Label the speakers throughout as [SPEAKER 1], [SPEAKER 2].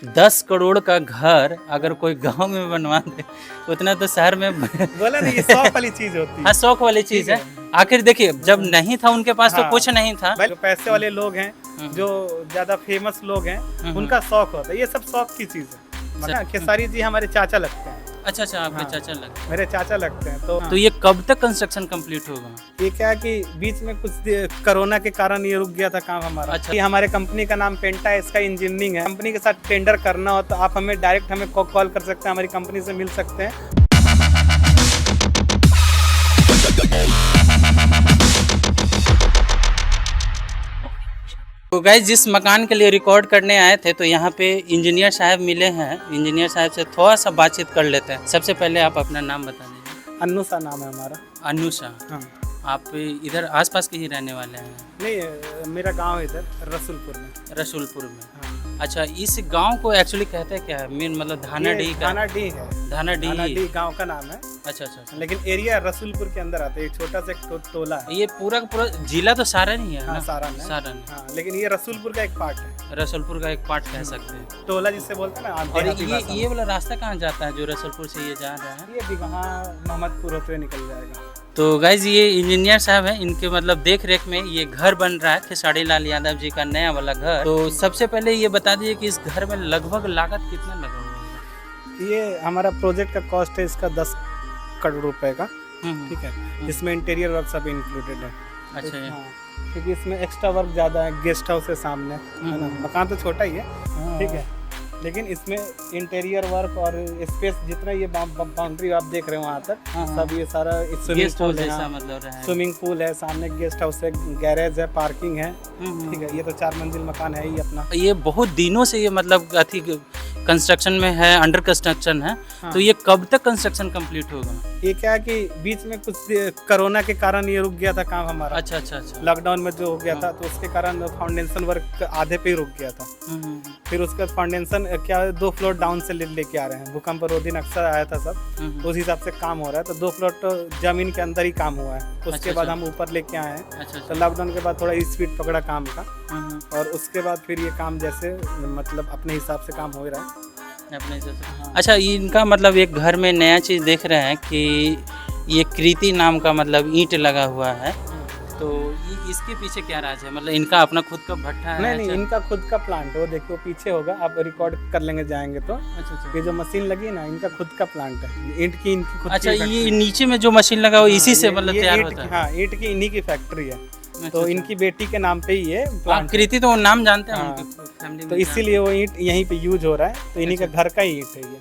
[SPEAKER 1] 10 करोड़ का घर अगर कोई गांव में बनवा दे उतना तो शहर में
[SPEAKER 2] बोला नहीं, ये शौक वाली चीज होती
[SPEAKER 1] हाँ
[SPEAKER 2] है।
[SPEAKER 1] शौक वाली चीज है। आखिर देखिए जब नहीं था उनके पास तो
[SPEAKER 2] हाँ।
[SPEAKER 1] कुछ नहीं था।
[SPEAKER 2] भाई जो पैसे वाले लोग हैं, जो ज्यादा फेमस लोग हैं, उनका शौक होता है। ये सब शौक की चीज है। खेसारी जी हमारे चाचा लगते हैं।
[SPEAKER 1] अच्छा आपके
[SPEAKER 2] हाँ।
[SPEAKER 1] चाचा लगे।
[SPEAKER 2] मेरे चाचा लगते हैं। तो
[SPEAKER 1] तो ये कब तक कंस्ट्रक्शन कंप्लीट होगा?
[SPEAKER 2] ये क्या है कि बीच में कुछ कोरोना के कारण ये रुक गया था काम हमारा।
[SPEAKER 1] अच्छा।
[SPEAKER 2] ये हमारे कंपनी का नाम पेंटा है, इसका इंजीनियरिंग है। कंपनी के साथ टेंडर करना हो तो आप हमें डायरेक्ट हमें कॉल कर सकते हैं, हमारी कंपनी से मिल सकते हैं।
[SPEAKER 1] तो गाइस जिस मकान के लिए रिकॉर्ड करने आए थे तो यहाँ पे इंजीनियर साहब मिले हैं। इंजीनियर साहब से थोड़ा सा बातचीत कर लेते हैं। सबसे पहले आप अपना नाम बता दीजिए।
[SPEAKER 2] अन्नूसा नाम है हमारा।
[SPEAKER 1] अनुषा।
[SPEAKER 2] हाँ।
[SPEAKER 1] आप इधर आसपास के ही रहने वाले हैं?
[SPEAKER 2] नहीं, मेरा गांव इधर रसूलपुर में।
[SPEAKER 1] रसूलपुर में।
[SPEAKER 2] हाँ।
[SPEAKER 1] अच्छा इस गांव को एक्चुअली कहते हैं क्या है? मेन मतलब धानाडीह का?
[SPEAKER 2] धानाडीह है।
[SPEAKER 1] धानाडीह
[SPEAKER 2] गांव का नाम है।
[SPEAKER 1] अच्छा।
[SPEAKER 2] लेकिन एरिया रसूलपुर के अंदर आता है। एक छोटा सा एक टोला है।
[SPEAKER 1] ये पूरा का पूरा जिला तो सारण ही है
[SPEAKER 2] हाँ,
[SPEAKER 1] ना?
[SPEAKER 2] सारण है।
[SPEAKER 1] सारण।
[SPEAKER 2] हाँ, लेकिन ये रसूलपुर का एक पार्ट है।
[SPEAKER 1] रसूलपुर का एक पार्ट कह सकते हैं।
[SPEAKER 2] टोला जिससे बोलते हैं ना।
[SPEAKER 1] और
[SPEAKER 2] देहाती भाषा में।
[SPEAKER 1] ये वाला रास्ता कहाँ जाता है जो रसूलपुर से ये जा रहा है?
[SPEAKER 2] ये बिगहा मोहम्मदपुर होते हुए निकल जाएगा।
[SPEAKER 1] तो गाइज ये इंजीनियर साहब हैं, इनके मतलब देख रेख में ये घर बन रहा है खेसारी लाल यादव जी का नया वाला घर। तो सबसे पहले ये बता दीजिए कि इस घर में लगभग लागत कितना लगा हुआ है?
[SPEAKER 2] ये हमारा प्रोजेक्ट का कॉस्ट है इसका 10 करोड़ रुपए का। ठीक है। इसमें इंटीरियर वर्क सब इंक्लूडेड है।
[SPEAKER 1] अच्छा
[SPEAKER 2] हाँ, क्योंकि इसमें एक्स्ट्रा वर्क ज़्यादा है। गेस्ट हाउस है सामने, है ना। मकान तो छोटा ही है, ठीक है, लेकिन इसमें इंटीरियर वर्क और स्पेस जितना ये बाउंड्री आप देख रहे हो वहाँ तक, सब ये सारा
[SPEAKER 1] गेस्ट हाउस जैसा मतलब रहा है।
[SPEAKER 2] स्विमिंग पूल है, सामने गेस्ट हाउस है, गैरेज है, पार्किंग है, ठीक है। ये तो 4 मंजिल मकान है ही अपना।
[SPEAKER 1] ये बहुत दिनों से ये मतलब अथी कंस्ट्रक्शन में है, अंडर कंस्ट्रक्शन है।
[SPEAKER 2] हाँ।
[SPEAKER 1] तो ये कब तक कंस्ट्रक्शन कंप्लीट होगा?
[SPEAKER 2] ये क्या है कि बीच में कुछ कोरोना के कारण ये रुक गया था काम हमारा।
[SPEAKER 1] अच्छा।
[SPEAKER 2] लॉकडाउन में जो हो गया था, तो उसके कारण फाउंडेशन वर्क आधे पे ही रुक गया था। फिर उसके बाद फाउंडेशन क्या 2 फ्लोर डाउन से लेके आ रहे हैं। भूकंप रोधी अक्सर आया था सब, तो उस हिसाब से काम हो रहा है। तो 2 फ्लोर तो जमीन के अंदर ही काम हुआ है। तो उसके बाद हम ऊपर लेके आए हैं। तो लॉकडाउन के बाद थोड़ा स्पीड पकड़ा काम का, और उसके बाद फिर ये काम जैसे मतलब अपने हिसाब से काम हो रहा है
[SPEAKER 1] अपने से। अच्छा इनका मतलब एक घर में नया चीज़ देख रहे हैं कि ये कृति नाम का मतलब ईंट लगा हुआ है। तो इसके पीछे क्या राज है? मतलब इनका अपना खुद का भट्ठा है?
[SPEAKER 2] नहीं, इनका खुद का प्लांट है। वो देखो पीछे होगा, आप रिकॉर्ड कर लेंगे जाएंगे तो।
[SPEAKER 1] अच्छा।
[SPEAKER 2] ये जो मशीन लगी है ना, इनका खुद का प्लांट है। ईंट की इनकी खुद
[SPEAKER 1] अच्छा
[SPEAKER 2] की
[SPEAKER 1] ये नीचे में जो मशीन लगा हुआ इसी से मतलब तैयार होता है?
[SPEAKER 2] हाँ, ईंट की इन्हीं की फैक्ट्री है। तो इनकी बेटी के नाम पे ही ये प्लांट।
[SPEAKER 1] कृति तो नाम जानते हैं
[SPEAKER 2] हाँ,
[SPEAKER 1] उनकी फैमिली में,
[SPEAKER 2] तो इसीलिए वो ईंट यहीं पे यूज हो रहा है। तो इन्हीं का घर का ही ईंट है ये।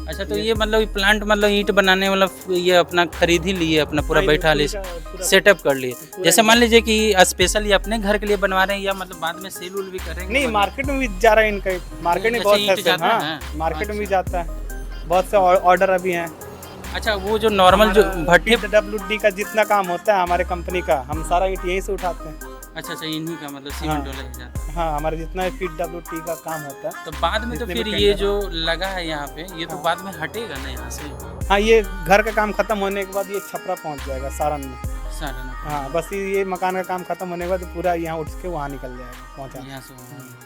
[SPEAKER 1] अच्छा तो ये मतलब प्लांट मतलब ईंट बनाने वाला ये अपना खरीद ही लिए, अपना पूरा बैठा लिए, सेटअप कर लिए। जैसे मान लीजिए कि स्पेशल ये अपने घर के लिए बनवा रहे हैं या मतलब बाद में सेल उल भी करेंगे?
[SPEAKER 2] नहीं, मार्केट में भी जा रहा है इनका। मार्केट में बहुत है। हाँ, मार्केट में भी जाता है। बहुत से ऑर्डर अभी हैं।
[SPEAKER 1] अच्छा वो जो नॉर्मल जो भट्टी
[SPEAKER 2] PWD का जितना काम होता है हमारे कंपनी का, हम सारा ईंट यहीं से उठाते हैं।
[SPEAKER 1] अच्छा इन्हीं का मतलब सीमेंट वाला ही जाता है।
[SPEAKER 2] हाँ, हमारा जितना PWD का काम होता है।
[SPEAKER 1] तो बाद में तो फिर ये जो लगा है यहाँ पे ये तो बाद में हटेगा ना यहाँ से?
[SPEAKER 2] हाँ, ये घर का काम खत्म होने के बाद ये छपरा पहुँच जाएगा सारण में।
[SPEAKER 1] सारण।
[SPEAKER 2] हाँ, बस ये मकान का काम खत्म होने के बाद पूरा यहाँ उठ के वहाँ निकल जाएगा, पहुँचा।
[SPEAKER 1] यहाँ से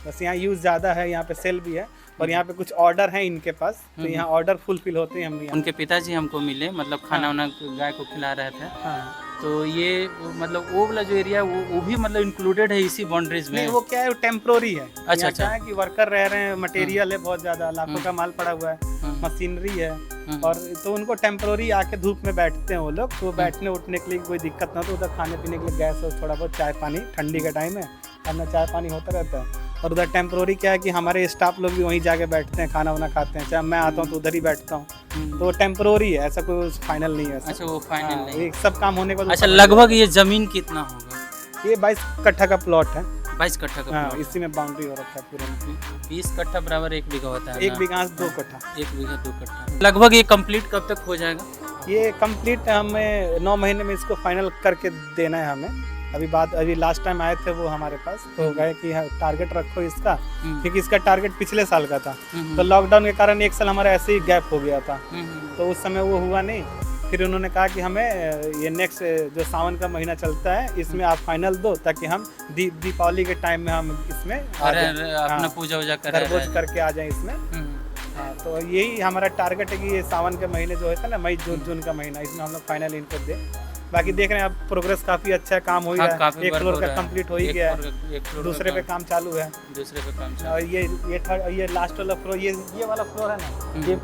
[SPEAKER 2] बस यहाँ यूज़ ज़्यादा है, यहाँ पे सेल भी है, और यहाँ पे कुछ ऑर्डर हैं इनके पास। तो यहाँ ऑर्डर फुलफिल होते हैं। हम भी
[SPEAKER 1] उनके पिताजी हमको मिले, मतलब खाना वाना गाय को खिला रहे थे।
[SPEAKER 2] हाँ।
[SPEAKER 1] तो ये मतलब वो वाला जो एरिया वो भी मतलब इंक्लूडेड है इसी बाउंड्रीज में?
[SPEAKER 2] नहीं, वो क्या है, टेम्प्रोरी है।
[SPEAKER 1] अच्छा।
[SPEAKER 2] क्या है कि वर्कर रह रहे हैं, मटेरियल है बहुत ज़्यादा, लाखों का माल पड़ा हुआ है, मशीनरी है, और तो उनको टेम्प्रोरी आके धूप में बैठते हैं वो लोग। तो बैठने उठने के लिए कोई दिक्कत ना हो, तो उधर खाने पीने के लिए गैस और थोड़ा बहुत चाय पानी, ठंडी का टाइम है अपना चाय पानी होता रहता है। और उधर टेम्प्रोरी क्या है कि हमारे स्टाफ लोग भी वहीं जाके बैठते हैं, खाना वाना खाते हैं। चाहे मैं आता हूँ तो उधर ही बैठता हूँ। तो टेम्प्रोरी है, ऐसा कोई फाइनल नहीं है।
[SPEAKER 1] अच्छा वो फाइनल नहीं है।
[SPEAKER 2] सब काम होने के बाद।
[SPEAKER 1] अच्छा लगभग ये जमीन कितना होगा?
[SPEAKER 2] ये 22 कट्ठा का प्लॉट है।
[SPEAKER 1] 22 कट्ठा का?
[SPEAKER 2] हाँ, इसी में बाउंड्री हो रखा है पूरा।
[SPEAKER 1] 20 कट्ठा बराबर 1 बीघा होता है?
[SPEAKER 2] 1 बीघा 2 कट्ठा।
[SPEAKER 1] 1 बीघा 2 कट्ठा। लगभग ये कंप्लीट कब तक हो जाएगा?
[SPEAKER 2] ये कंप्लीट हमें 9 महीने में इसको फाइनल करके देना है हमें। अभी लास्ट टाइम आए थे वो हमारे पास, तो गए कि टारगेट रखो इसका, क्योंकि इसका टारगेट पिछले साल का था। तो लॉकडाउन के कारण 1 साल हमारा ऐसे ही गैप हो गया था, तो उस समय वो हुआ नहीं। फिर उन्होंने कहा कि हमें ये नेक्स्ट जो सावन का महीना चलता है इसमें आप फाइनल दो, ताकि हम दीपावली के टाइम में हम इसमें
[SPEAKER 1] अपना पूजा वूजा
[SPEAKER 2] खरगोश करके आ जाएं इसमें। हाँ, तो यही हमारा टारगेट है कि ये सावन के महीने जो होता है ना, मई जून का महीना, इसमें हम लोग फाइनल इनको दे। बाकी देख रहे हैं अब प्रोग्रेस काफी अच्छा है, काम हो ही रहा है। एक फ्लोर का कंप्लीट हो ही गया है, दूसरे पे काम चालू है। और ये लास्ट वाला फ्लोर, ये वाला फ्लोर है ना, ये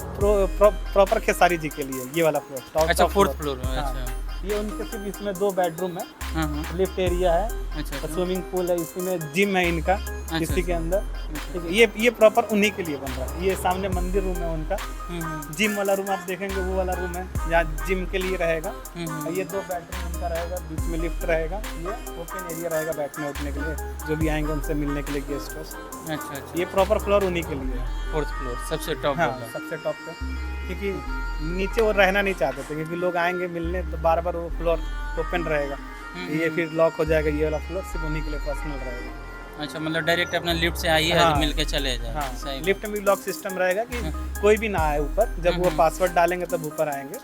[SPEAKER 2] प्रॉपर खेसारी जी के लिए ये वाला फ्लोर।
[SPEAKER 1] अच्छा, फोर्थ फ्लोर में। अच्छा,
[SPEAKER 2] ये उनके सिर्फ इसमें 2 बेडरूम है, लिफ्ट एरिया है,
[SPEAKER 1] अच्छा,
[SPEAKER 2] स्विमिंग पूल है, इसी में जिम है इनका, इसी के अंदर। ठीक है, ये प्रॉपर उन्हीं के लिए बन रहा है। ये सामने मंदिर रूम है उनका, जिम वाला रूम आप देखेंगे वो वाला रूम है जहाँ जिम के लिए रहेगा। ये 2 बेडरूम उनका रहेगा, बीच में लिफ्ट रहेगा, ये ओपन एरिया रहेगा बैठने उठने के लिए, जो भी आएंगे उनसे मिलने के लिए गेस्ट।
[SPEAKER 1] अच्छा,
[SPEAKER 2] ये प्रॉपर फ्लोर उन्हीं के लिए है,
[SPEAKER 1] फोर्थ फ्लोर सबसे टॉप।
[SPEAKER 2] हाँ, सबसे टॉप पे, क्योंकि नीचे वो रहना नहीं चाहते थे, क्योंकि लोग आएंगे मिलने तो बार बार वो फ्लोर ओपन रहेगा, ये फिर लॉक हो जाएगा। ये वाला फ्लोर सिर्फ उन्हीं के लिए पर्सनल रहेगा।
[SPEAKER 1] अच्छा, मतलब डायरेक्ट अपना लिफ्ट से आइए,
[SPEAKER 2] हाँ,
[SPEAKER 1] मिल के चले जाए।
[SPEAKER 2] हाँ,
[SPEAKER 1] सही।
[SPEAKER 2] लिफ्ट में भी लॉक सिस्टम रहेगा कि कोई भी ना आए ऊपर, जब वो पासवर्ड डालेंगे तब ऊपर आएंगे।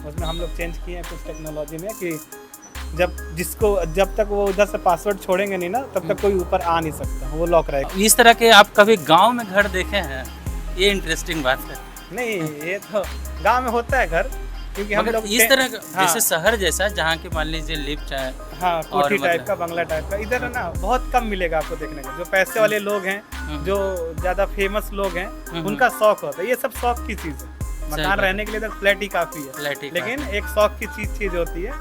[SPEAKER 2] उसमें हम लोग चेंज किए हैं कुछ टेक्नोलॉजी में कि जब तक वो उधर से पासवर्ड छोड़ेंगे नहीं ना, तब तक कोई ऊपर आ नहीं सकता, वो लॉक रहेगा।
[SPEAKER 1] इस तरह के आप कभी गांव में घर देखे हैं? ये इंटरेस्टिंग बात है।
[SPEAKER 2] नहीं, ये तो गांव में होता है घर, क्योंकि हम लोग
[SPEAKER 1] इस तरह जैसे शहर जैसा, जहाँ की मान लीजिए लिफ्ट है,
[SPEAKER 2] हाँ, कोठी टाइप का, बंगला टाइप का, इधर ना बहुत कम मिलेगा आपको देखने को। जो पैसे वाले लोग हैं, जो ज्यादा फेमस लोग हैं, उनका शौक होता है। ये सब शौक की चीज है। मकान रहने के लिए तो फ्लैट ही काफी है, लेकिन एक शौक की चीज होती है।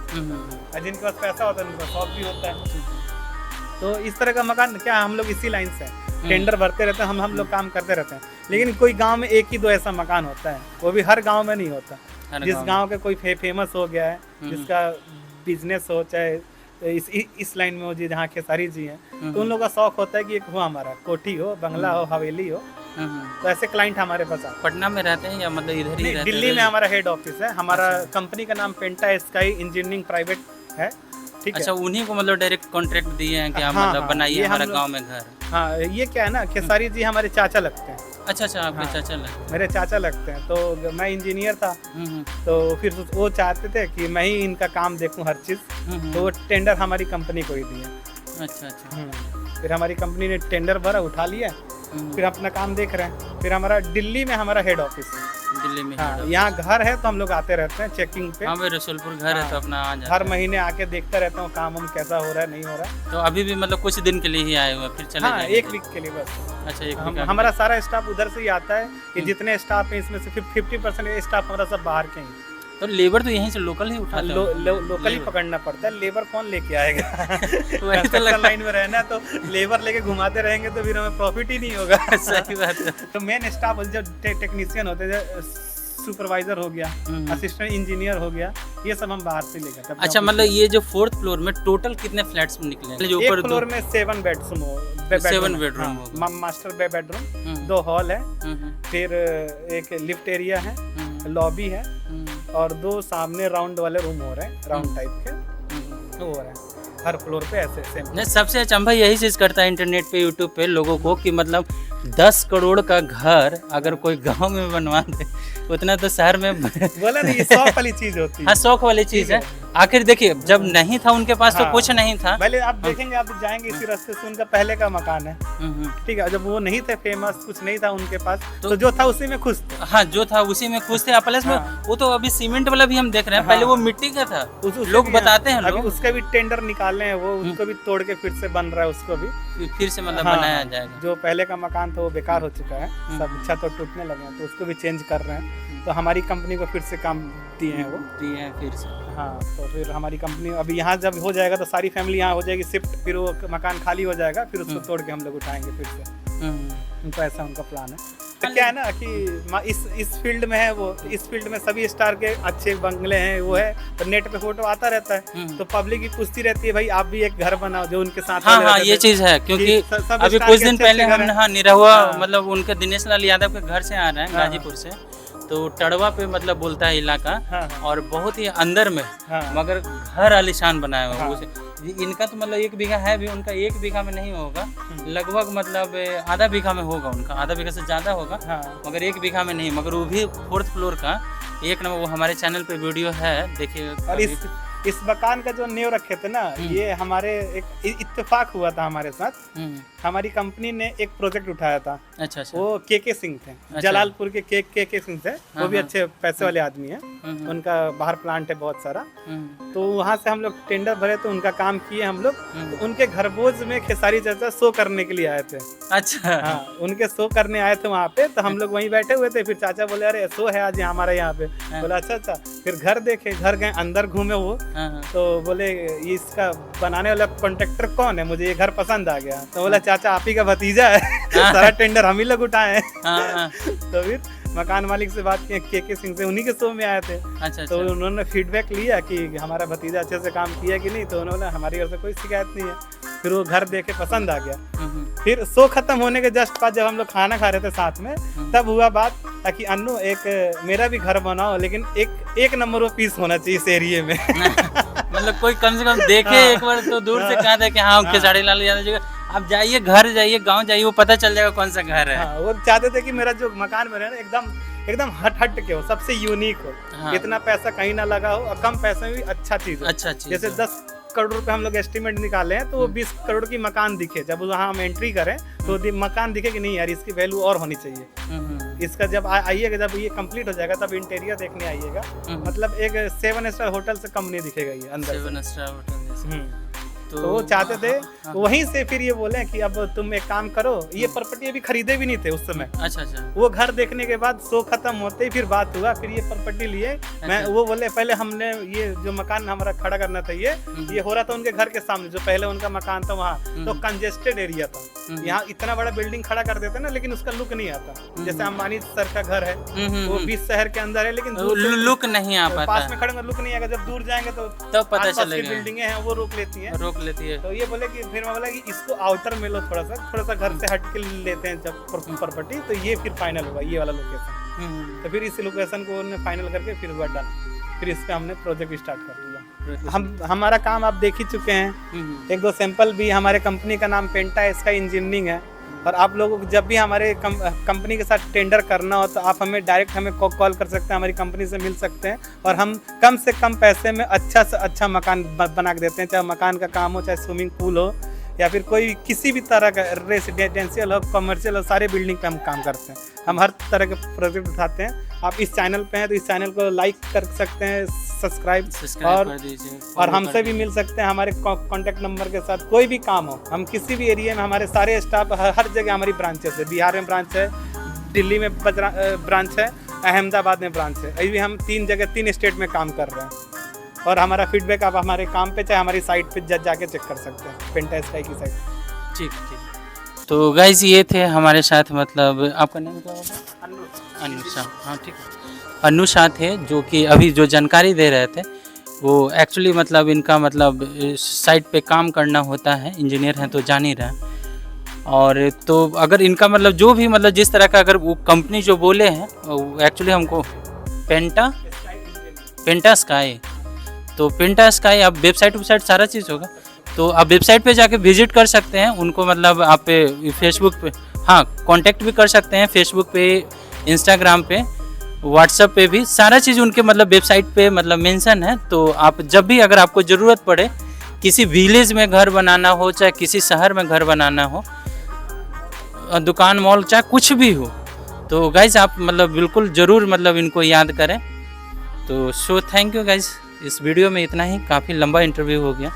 [SPEAKER 2] जिनके पास पैसा होता है उनका शौक भी होता है। तो इस तरह का मकान क्या, हम लोग इसी लाइन से टेंडर भरते रहते हैं, हम लोग काम करते रहते हैं। लेकिन कोई गांव में 1 ही 2 ऐसा मकान होता है, वो भी हर गांव में नहीं होता। जिस गांव के कोई फेमस हो गया है, जिसका बिजनेस हो, चाहे इस लाइन में हो जी, जहाँ खेसारी जी हैं, तो उन लोगों का शौक होता है कि एक हो हमारा कोठी हो, बंगला हो, हवेली हो। तो ऐसे क्लाइंट हमारे पास आते हैं।
[SPEAKER 1] पटना में रहते हैं या मतलब इधर ही रहते हैं?
[SPEAKER 2] दिल्ली में हमारा हेड ऑफिस है। हमारा कंपनी का नाम पेंटा स्काई इंजीनियरिंग प्राइवेट है। ठीक है।
[SPEAKER 1] अच्छा, उन्हीं को मतलब डायरेक्ट कॉन्ट्रैक्ट दिए हैं कि आप
[SPEAKER 2] हाँ,
[SPEAKER 1] मतलब बनाइए हमारा
[SPEAKER 2] हम
[SPEAKER 1] गांव में घर।
[SPEAKER 2] हाँ, ये क्या है ना, खेसारी जी हमारे चाचा लगते हैं।
[SPEAKER 1] अच्छा, आपके चाचा लगते?
[SPEAKER 2] मेरे चाचा लगते हैं। तो मैं इंजीनियर था, तो फिर वो चाहते थे कि मैं ही इनका काम देखूं हर चीज़, तो वो टेंडर हमारी कंपनी को ही दिए।
[SPEAKER 1] अच्छा।
[SPEAKER 2] फिर हमारी कंपनी ने टेंडर भरा, उठा लिया, फिर अपना काम देख रहे हैं। फिर हमारा दिल्ली में हमारा हेड ऑफिस है।
[SPEAKER 1] दिल्ली में?
[SPEAKER 2] हाँ, यहाँ घर है तो हम लोग आते रहते हैं चेकिंग पे।
[SPEAKER 1] हाँ भाई, रसूलपुर घर है तो अपना आ जाते हैं।
[SPEAKER 2] हर महीने आके देखता रहता हूँ काम कैसा हो रहा है, नहीं हो रहा है।
[SPEAKER 1] तो अभी भी मतलब कुछ दिन के लिए ही आए हुए, फिर चले
[SPEAKER 2] हाँ,
[SPEAKER 1] जाएंगे?
[SPEAKER 2] 1 वीक के लिए बस।
[SPEAKER 1] अच्छा, 1 वीक।
[SPEAKER 2] हमारा सारा स्टाफ उधर से ही आता है, कि जितने स्टाफ हैं इसमें से 50% स्टाफ हमारा सब बाहर के हैं।
[SPEAKER 1] तो लेबर तो यहीं से लोकल ही उठाते हैं?
[SPEAKER 2] लोकल ही पकड़ना पड़ता है। लेबर कौन लेके आएगा?
[SPEAKER 1] वही तो
[SPEAKER 2] लाइन में रहना है, तो लेबर लेके घुमाते रहेंगे तो फिर हमें प्रॉफिट ही नहीं होगा।
[SPEAKER 1] सही बात है।
[SPEAKER 2] तो मेन स्टाफ जो टेक्नीशियन होते हैं, सुपरवाइजर हो गया, असिस्टेंट इंजीनियर हो गया, ये सब हम बाहर से लेकर।
[SPEAKER 1] अच्छा, मतलब ये जो 4th फ्लोर में टोटल कितने फ्लैट्स निकले? जो ऊपर
[SPEAKER 2] फ्लोर में 7 bedroom
[SPEAKER 1] 7 bedroom,
[SPEAKER 2] master bedroom, 2 hall है, फिर एक लिफ्ट एरिया है, लॉबी है, और 2 सामने राउंड वाले रूम हो रहे हैं, राउंड टाइप के हो रहे हैं हर फ्लोर पे ऐसे सेम।
[SPEAKER 1] नहीं, सबसे अचंभा यही चीज़ करता है इंटरनेट पे, यूट्यूब पे लोगों को, कि मतलब 10 करोड़ का घर अगर कोई गांव में बनवा दे, उतना तो शहर में
[SPEAKER 2] बोला नहीं, ये शौक वाली चीज होती है।
[SPEAKER 1] हाँ, शौक वाली चीज है। आखिर देखिए, जब नहीं था उनके पास तो कुछ नहीं था।
[SPEAKER 2] पहले आप देखेंगे, आप जाएंगे इसी रास्ते से, उनका पहले का मकान है। ठीक है, जब वो नहीं थे फेमस, कुछ नहीं था उनके पास, तो जो था उसी में खुश थे।
[SPEAKER 1] हाँ, जो था उसी में खुश थे। प्लस में वो तो अभी सीमेंट वाला भी हम देख रहे हैं, पहले वो मिट्टी का था, लोग बताते हैं।
[SPEAKER 2] अभी उसका भी टेंडर निकाले हैं, वो उसको भी तोड़ के फिर से बन रहा है, उसको भी
[SPEAKER 1] फिर से मतलब बनाया जाएगा।
[SPEAKER 2] जो पहले का मकान था वो बेकार हो चुका है, सब छत तो टूटने लगे हैं, तो उसको भी चेंज कर रहे हैं। तो हमारी कंपनी को फिर से काम दिए हैं फिर से। हाँ, तो फिर हमारी कंपनी अभी यहाँ जब हो जाएगा तो सारी फैमिली यहाँ हो जाएगी शिफ्ट, फिर वो मकान खाली हो जाएगा, फिर उसको तोड़ के हम लोग उठाएंगे फिर से। उनका ऐसा उनका प्लान है। तो क्या है ना कि इस फील्ड में है वो, इस फील्ड में सभी स्टार के अच्छे बंगले हैं, वो है, तो नेट पे फोटो आता रहता है, तो पब्लिक की पूछती रहती है, भाई आप भी एक घर बनाओ जो उनके साथ।
[SPEAKER 1] हाँ, ये चीज है, क्योंकि अभी कुछ दिन पहले हम निरहुआ मतलब उनके दिनेश लाल यादव के घर से आ रहे हैं, गाजीपुर से, तो टड़वा पे मतलब बोलता है इलाका, और बहुत ही अंदर में, मगर घर आलीशान बनाया हुआ है। इनका तो मतलब 1 बीघा है भी, उनका 1 बीघा में नहीं होगा, लगभग मतलब आधा बीघा में होगा उनका, आधा बीघा से ज्यादा होगा, मगर 1 बीघा में नहीं, मगर वो भी 4th फ्लोर का एक नंबर। वो हमारे चैनल पे वीडियो है, देखिए।
[SPEAKER 2] और इस मकान का जो नींव रखे थे ना, ये हमारे एक इत्तेफाक हुआ था हमारे साथ। हमारी कंपनी ने एक प्रोजेक्ट उठाया था।
[SPEAKER 1] अच्छा अच्छा।
[SPEAKER 2] वो के सिंह थे, जलालपुर के के सिंह थे। वो भी अच्छे पैसे वाले आदमी हैं। उनका बाहर प्लांट है बहुत सारा। तो वहाँ से हम लोग टेंडर भरे, तो उनका काम किए हम लोग। तो उनके घरबोज में खेसारी चाचा शो करने के लिए आए थे।
[SPEAKER 1] अच्छा।
[SPEAKER 2] हाँ, उनके शो करने आए थे वहाँ पे। तो हम लोग वहीं बैठे हुए थे। फिर चाचा बोले अरे शो है आज हमारे यहाँ पे। बोला अच्छा अच्छा। फिर घर देखे, घर गए, अंदर घूमे वो। तो बोले ये इसका बनाने वाला कॉन्ट्रैक्टर कौन है, मुझे ये घर पसंद आ गया। तो बोला चाचा आप ही का भतीजा है। सारा टेंडर हम ही लोग उठाए हैं। तो फिर मकान मालिक से बात किए, के सिंह से, उन्हीं के शो में आए थे।
[SPEAKER 1] अच्छा।
[SPEAKER 2] तो उन्होंने फीडबैक लिया कि हमारा भतीजा अच्छे से काम किया कि नहीं। तो उन्होंने हमारी ओर से कोई शिकायत नहीं है। फिर वो घर देखे पसंद आ गया। फिर शो खत्म होने के जस्ट बाद जब हम लोग खाना खा रहे थे साथ में, तब हुआ बात ताकि अन्नू एक मेरा भी घर बनाओ, लेकिन एक नंबर वो पीस होना चाहिए इस एरिए में।
[SPEAKER 1] मतलब कोई कम से कम देखे एक बार तो दूर से कहा था कि हाँ खेसारी लाल यादव जी। आप जाइए, घर जाइए, गांव जाइए, वो पता चल जाएगा कौन सा घर है।
[SPEAKER 2] हाँ, वो चाहते थे कि मेरा जो मकान में रहे ना एकदम हट के हो, सबसे यूनिक हो। हाँ। इतना पैसा कहीं ना लगा हो और कम पैसे में भी अच्छा चीज हो। अच्छा चीज। जैसे 10 करोड़ रुपए हम लोग एस्टिमेट निकाले हैं, तो वो 20 करोड़ की मकान दिखे। जब वहाँ हम एंट्री करें तो मकान दिखे कि नहीं यार इसकी वैल्यू और होनी चाहिए। इसका जब आइएगा, जब ये कंप्लीट हो जाएगा, तब इंटीरियर देखने आइएगा। मतलब एक 7 स्टार होटल से कम नहीं दिखेगा ये अंदर।
[SPEAKER 1] 7 स्टार होटल।
[SPEAKER 2] तो वो चाहते थे वहीं से फिर ये बोले कि अब तुम एक काम करो। ये प्रॉपर्टी अभी खरीदे भी नहीं थे उस समय। अच्छा अच्छा। वो घर देखने के बाद शो खत्म होते ही फिर बात हुआ, फिर ये प्रॉपर्टी लिए। मैं वो बोले पहले हमने ये जो मकान हमारा खड़ा करना था, ये हो रहा था उनके घर के सामने, जो पहले उनका मकान था वहाँ। तो कंजेस्टेड एरिया था। यहाँ इतना बड़ा बिल्डिंग खड़ा कर देते ना, लेकिन उसका लुक नहीं आता। जैसे अंबानी सर का घर है, वो 20 शहर के अंदर है, लेकिन
[SPEAKER 1] लुक नहीं आ पाता।
[SPEAKER 2] पास में खड़े लुक नहीं आएगा। जब दूर जाएंगे तो
[SPEAKER 1] तब पता चलेगा।
[SPEAKER 2] बिल्डिंगें हैं वो रोक लेती है।
[SPEAKER 1] तो
[SPEAKER 2] ये बोले कि फिर मैं बोला कि इसको आउटर में लो, थोड़ा सा घर से हट के लेते हैं जब प्रॉपर्टी। तो ये फिर फाइनल हुआ, ये वाला लोकेशन। तो फिर इस लोकेशन को उन्होंने फाइनल करके फिर हुआ डन। फिर इस पे हमने प्रोजेक्ट स्टार्ट कर दिया। हमारा काम आप देख ही चुके हैं। 1-2 सैंपल भी। हमारे कंपनी का नाम पेंटा स्काई इंजीनियरिंग है। और आप लोगों को जब भी हमारे कंपनी के साथ टेंडर करना हो, तो आप हमें डायरेक्ट कॉल कर सकते हैं, हमारी कंपनी से मिल सकते हैं। और हम कम से कम पैसे में अच्छा से अच्छा मकान बना के देते हैं। चाहे मकान का काम हो, चाहे स्विमिंग पूल हो, या फिर कोई किसी भी तरह का रेसिडेंशियल हो, कमर्शियल हो, सारे बिल्डिंग पे हम काम करते हैं। हम हर तरह के प्रोजेक्ट उठाते हैं। आप इस चैनल पे हैं तो इस चैनल को लाइक कर सकते हैं, सब्सक्राइब कर दीजिए। और हमसे भी मिल सकते हैं हमारे कॉन्टैक्ट नंबर के साथ। कोई भी काम हो, हम किसी भी एरिया में, हमारे सारे स्टाफ हर जगह हमारी ब्रांचेस है। बिहार में ब्रांच है, दिल्ली में ब्रांच है, अहमदाबाद में ब्रांच है। अभी हम 3 स्टेट में काम कर रहे हैं। और हमारा फीडबैक आप हमारे काम पे चाहे हमारी साइट पे जाके चेक कर सकते हैं, पेंटा स्काई की साइट।
[SPEAKER 1] ठीक। तो गाइस ये थे हमारे साथ, मतलब आपका नाम क्या होगा? अन्नू शाह। हाँ ठीक है, अन्नू शाह थे, जो कि अभी जो जानकारी दे रहे थे वो एक्चुअली मतलब इनका मतलब साइट पे काम करना होता है, इंजीनियर हैं तो जान ही रहे हैं। और तो अगर इनका मतलब जो भी मतलब जिस तरह का अगर वो कंपनी जो बोले हैं, एक्चुअली हमको पेंटा स्काई, तो पेंटा स्काई आप वेबसाइट सारा चीज़ होगा। तो आप वेबसाइट पे जाके विजिट कर सकते हैं उनको। मतलब आप फेसबुक पे हाँ कांटेक्ट भी कर सकते हैं, फेसबुक पे, इंस्टाग्राम पे, व्हाट्सएप पे भी सारा चीज़ उनके मतलब वेबसाइट पे मतलब मेंशन है। तो आप जब भी अगर आपको ज़रूरत पड़े, किसी विलेज में घर बनाना हो, चाहे किसी शहर में घर बनाना हो, दुकान मॉल चाहे कुछ भी हो, तो गाइज आप मतलब बिल्कुल ज़रूर मतलब इनको याद करें। तो थैंक यू गाइज। इस वीडियो में इतना ही, काफ़ी लंबा इंटरव्यू हो गया।